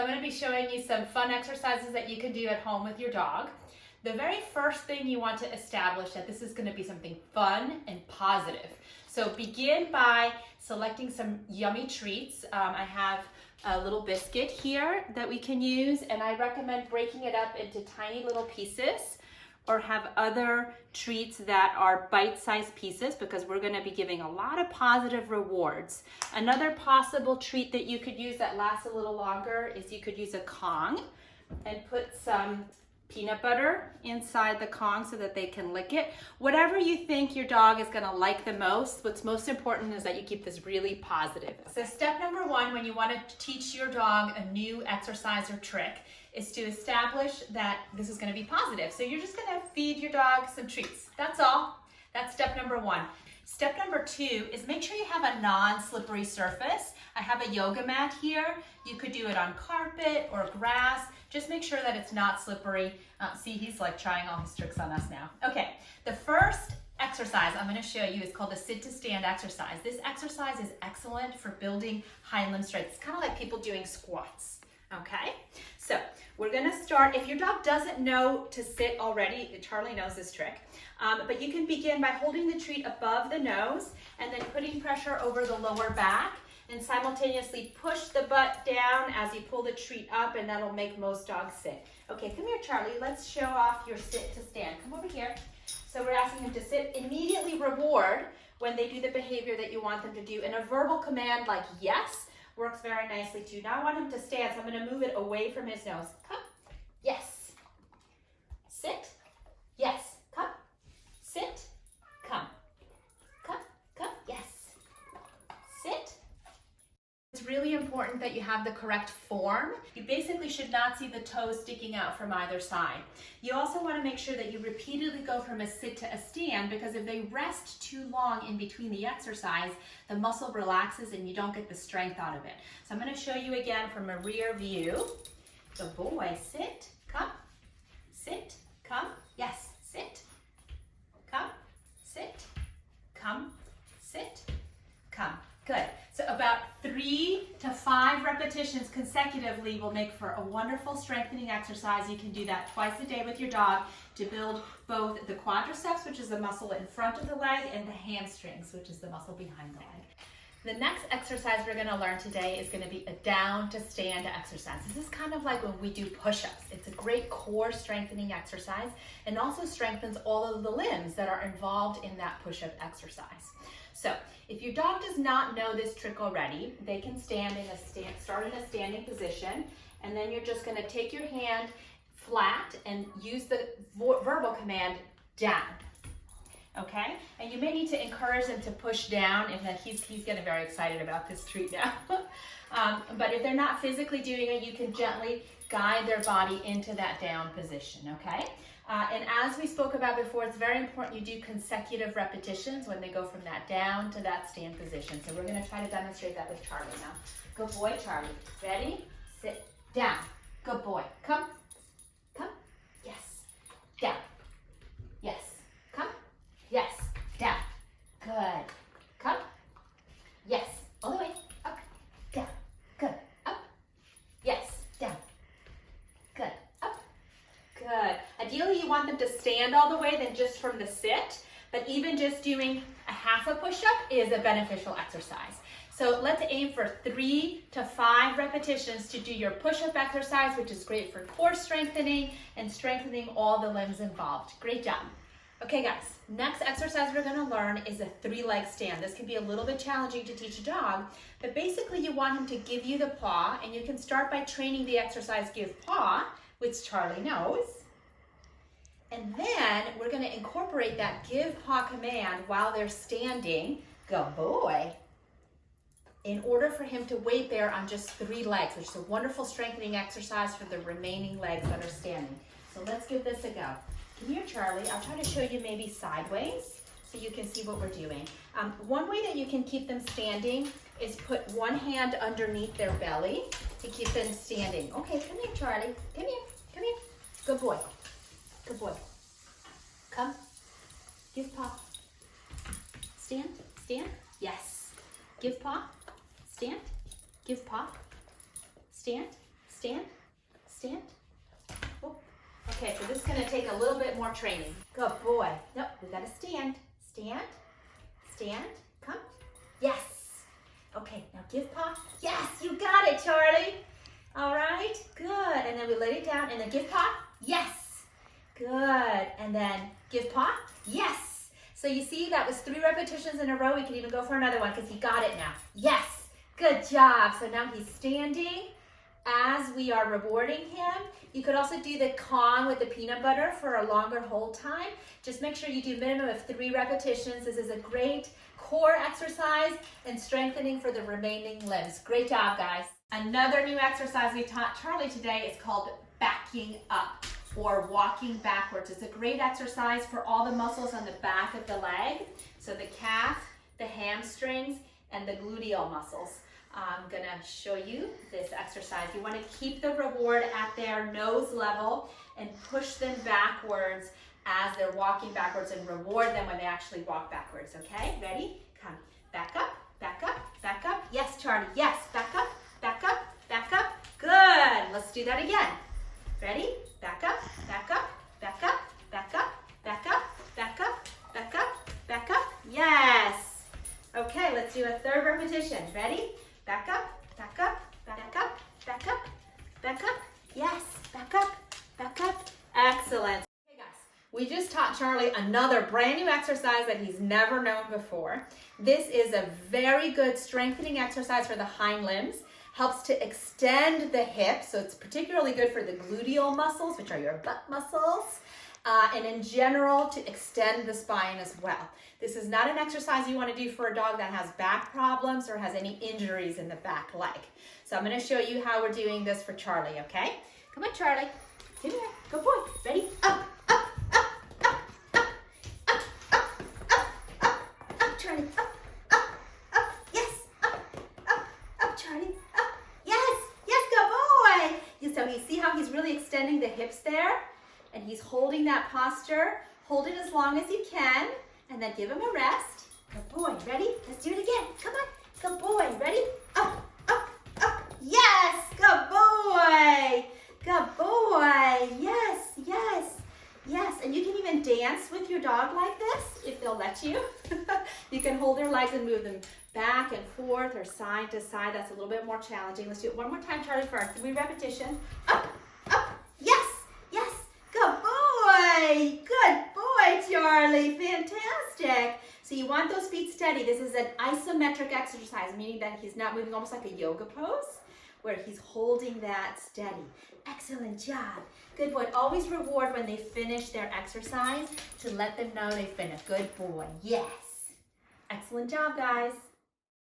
I'm going to be showing you some fun exercises that you can do at home with your dog. The very first thing you want to establish that this is going to be something fun and positive. So begin by selecting some yummy treats. I have a little biscuit here that we can use, and I recommend breaking it up into tiny little pieces, or have other treats that are bite-sized pieces, because we're gonna be giving a lot of positive rewards. Another possible treat that you could use that lasts a little longer is you could use a Kong and put some peanut butter inside the Kong so that they can lick it. Whatever you think your dog is gonna like the most, what's most important is that you keep this really positive. So step number one, when you wanna teach your dog a new exercise or trick, is to establish that this is gonna be positive. So you're just gonna feed your dog some treats. That's all. That's step number one. Step number two is make sure you have a non-slippery surface. I have a yoga mat here. You could do it on carpet or grass. Just make sure that it's not slippery. See, he's like trying all his tricks on us now. Okay, the first exercise I'm going to show you is called the sit to stand exercise. This exercise is excellent for building hind limb strength. It's kind of like people doing squats. Okay, so we're going to start. If your dog doesn't know to sit already, Charlie knows this trick, but you can begin by holding the treat above the nose and then putting pressure over the lower back, and simultaneously push the butt down as you pull the treat up, and that'll make most dogs sit. Okay, come here, Charlie. Let's show off your sit to stand. Come over here. So we're asking him to sit. Immediately reward when they do the behavior that you want them to do. And a verbal command like yes works very nicely too. Now I want him to stand, so I'm going to move it away from his nose. Come. Yes. Sit. Yes. Come. Sit. Come. Come. Come. Yes. Sit. It's really important that you have the correct form. You basically should not see the toes sticking out from either side. You also want to make sure that you repeatedly go from a sit to a stand, because if they rest too long in between the exercise, the muscle relaxes and you don't get the strength out of it. So I'm going to show you again from a rear view. Good boy. Sit, come, sit, come, yes, sit, come, sit, come, sit, come. Good. So about 3 to 5 repetitions consecutively will make for a wonderful strengthening exercise. You can do that twice a day with your dog to build both the quadriceps, which is the muscle in front of the leg, and the hamstrings, which is the muscle behind the leg. The next exercise we're going to learn today is going to be a down to stand exercise. This is kind of like when we do push-ups. It's a great core strengthening exercise, and also strengthens all of the limbs that are involved in that push-up exercise. So if your dog does not know this trick already, they can start in a standing position, and then you're just going to take your hand flat and use the verbal command down. Okay, and you may need to encourage them to push down, and that he's getting very excited about this treat now. But if they're not physically doing it, you can gently guide their body into that down position. Okay, and as we spoke about before, it's very important you do consecutive repetitions when they go from that down to that stand position. So we're going to try to demonstrate that with Charlie now. Good boy, Charlie. Ready? Sit down. Good boy. Come. Come. Yes. Down. Yes. Come. Yes. Down. Good. Come. Yes. All the way. Up. Down. Good. Up. Yes. Down. Good. Up. Good. Ideally, you want them to stand all the way than just from the sit, but even just doing a half a push-up is a beneficial exercise. So let's aim for 3 to 5 repetitions to do your push-up exercise, which is great for core strengthening and strengthening all the limbs involved. Great job. Okay guys, next exercise we're going to learn is a 3-leg stand. This can be a little bit challenging to teach a dog, but basically you want him to give you the paw, and you can start by training the exercise give paw, which Charlie knows. And then we're going to incorporate that give paw command while they're standing. Good boy. In order for him to wait there on just 3 legs, which is a wonderful strengthening exercise for the remaining legs that are standing. So let's give this a go. Come here, Charlie. I'll try to show you maybe sideways so you can see what we're doing. One way that you can keep them standing is put one hand underneath their belly to keep them standing. Okay, come here, Charlie. Come here. Come here. Good boy. Good boy. Come. Give paw. Stand. Stand. Yes. Give paw. Stand. Give paw. Stand. stand, stand. Oh. Okay, so this is gonna take a little bit more training. Good boy. Nope, we gotta stand, stand, stand, come. Yes. Okay, now give paw. Yes, you got it, Charlie. All right, good. And then we lay it down and then give paw. Yes. Good. And then give paw. Yes. So you see that was 3 repetitions in a row. We can even go for another one because he got it now. Yes. Good job. So now he's standing as we are rewarding him. You could also do the Kong with the peanut butter for a longer hold time. Just make sure you do a minimum of 3 repetitions. This is a great core exercise and strengthening for the remaining limbs. Great job, guys. Another new exercise we taught Charlie today is called backing up or walking backwards. It's a great exercise for all the muscles on the back of the leg. So the calf, the hamstrings, and the gluteal muscles. I'm gonna show you this exercise. You wanna keep the reward at their nose level and push them backwards as they're walking backwards and reward them when they actually walk backwards, okay? Ready? Come, back up, back up, back up. Yes, Charlie, yes, back up, back up, back up. Good, let's do that again. Ready? Back up, back up, back up, back up, back up, back up, back up, back up. Yes. Okay, let's do a 3rd repetition. Ready? Back up, back up, back up, back up, back up. Yes, back up, back up. Excellent. Okay, guys, we just taught Charlie another brand new exercise that he's never known before. This is a very good strengthening exercise for the hind limbs. Helps to extend the hips, so it's particularly good for the gluteal muscles, which are your butt muscles, and in general to extend the spine as well. This is not an exercise you want to do for a dog that has back problems or has any injuries in the back leg. So I'm going to show you how we're doing this for Charlie, okay? Come on, Charlie. Come here. Good boy. Ready? Up, up, up, up, up, up, up, up, up, up, Charlie. Up, up, up. Yes. Up, up, up, Charlie. So you see how he's really extending the hips there? And he's holding that posture. Hold it as long as you can. And then give him a rest. Good boy. Ready? Let's do it again. Come on. Good boy. Ready? Up, up, up. Yes. Good boy. Good boy. Yes, yes, yes. And you can even dance with your dog like this if they'll let you. You can hold their legs and move them back and forth or side to side. That's a little bit more challenging. Let's do it one more time, Charlie, for our 3 repetitions. Up, up, yes, yes, good boy. Good boy, Charlie, fantastic. So you want those feet steady. This is an isometric exercise, meaning that he's not moving almost like a yoga pose, where he's holding that steady. Excellent job. Good boy. Always reward when they finish their exercise to let them know they finished. Good boy. Yes. Excellent job, guys.